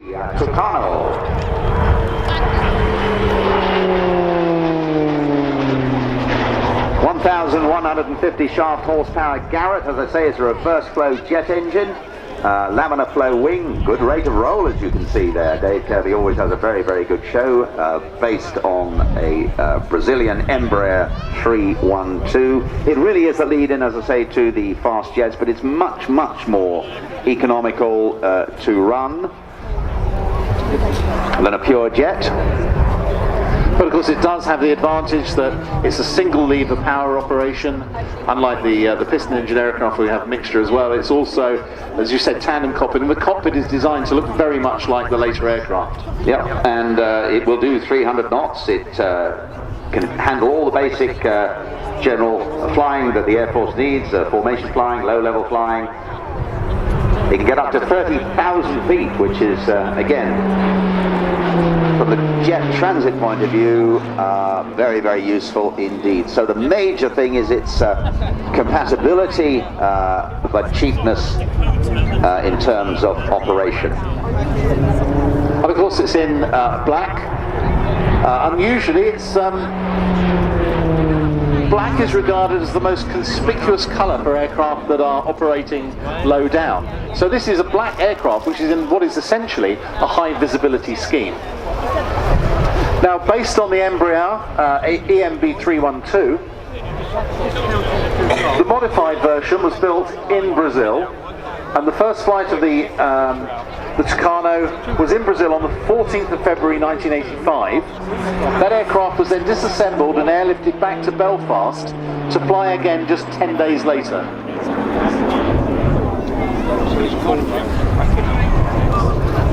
Tucano. 1,150 shaft horsepower Garrett. As I say, it's a reverse flow jet engine. Laminar flow wing, good rate of roll, as you can see there. Dave Kirby always has a very, very good show, based on a Brazilian Embraer 312. It really is a lead-in, as I say, to the fast jets, but it's much, much more economical to run than a pure jet. But of course it does have the advantage that it's a single lever power operation, unlike the piston engine aircraft where we have mixture as well. It's also, as you said, tandem cockpit, and the cockpit is designed to look very much like the later aircraft. Yeah, and it will do 300 knots. It can handle all the basic general flying that the Air Force needs, formation flying, low-level flying. It can get up to 30,000 feet, which is, again, from the jet transit point of view, very, very useful indeed. So the major thing is its compatibility, but cheapness in terms of operation. And of course it's in black. Unusually it's black is regarded as the most conspicuous colour for aircraft that are operating low down. So this is a black aircraft which is in what is essentially a high visibility scheme. Now, based on the Embraer EMB 312, the modified version was built in Brazil, and the first flight of the Tucano was in Brazil on the 14th of February 1985. That aircraft was then disassembled and airlifted back to Belfast to fly again just 10 days later.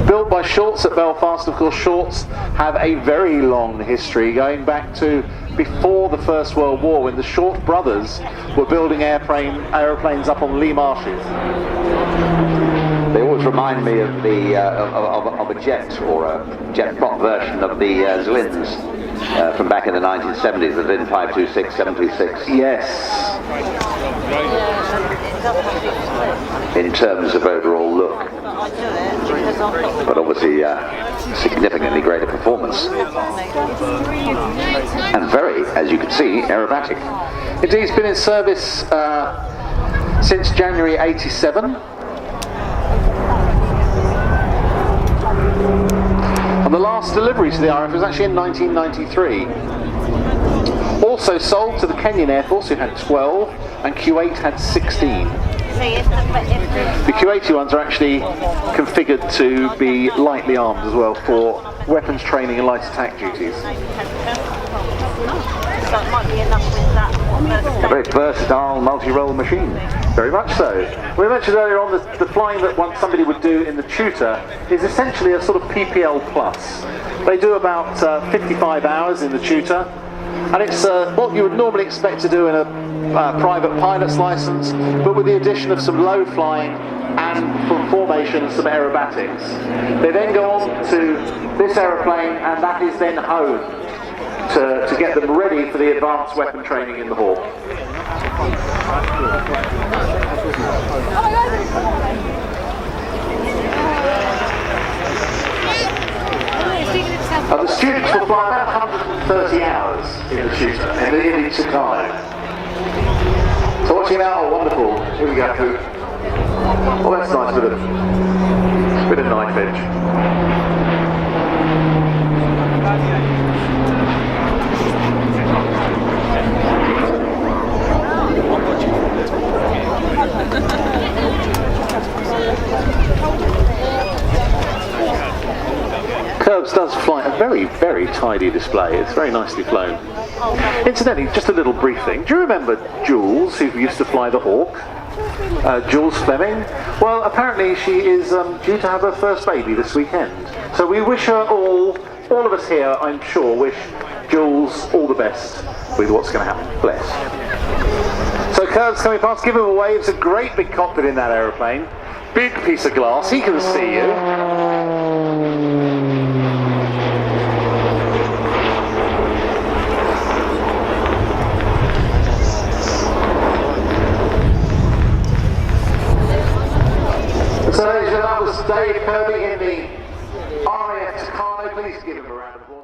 Built by Shorts at Belfast. Of course, Shorts have a very long history going back to before the First World War, when the Short brothers were building aeroplanes up on Lee Marshes. They always remind me of the of a jet or a jet prop version of the Zlins from back in the 1970s, the Zlin 526, 726. Yes. In terms of overall look, but obviously significantly greater performance, and very, as you can see, aerobatic. Indeed, it's been in service since January '87. And the last delivery to the RAF was actually in 1993. Also sold to the Kenyan Air Force, who had 12, and Kuwait had 16. The Kuwaiti ones are actually configured to be lightly armed as well for weapons training and light attack duties. A very versatile multi-role machine. Very much so. We mentioned earlier on the flying that somebody would do in the Tutor is essentially a sort of PPL plus. They do about 55 hours in the Tutor, and it's what you would normally expect to do in a private pilot's license, but with the addition of some low flying and formation and some aerobatics. They then go on to this aeroplane, and that is then honed to get them ready for the advanced weapon training in the Hawk. The students will fly about 130 hours in the Tutor, in the Tucano. So watching out, oh wonderful, here we go. Oh, that's a nice bit of knife edge. Curbs does fly a very, very tidy display. It's very nicely flown. Incidentally, just a little brief thing. Do you remember Jules, who used to fly the Hawk? Jules Fleming? Well, apparently she is due to have her first baby this weekend. So we wish her all of us here, I'm sure, wish Jules all the best with what's going to happen. Bless. So Curbs coming past, give him a wave. It's a great big cockpit in that aeroplane. Big piece of glass, he can see you. So that was Dave Kirby in the RAF Tucano, please give him a round of applause.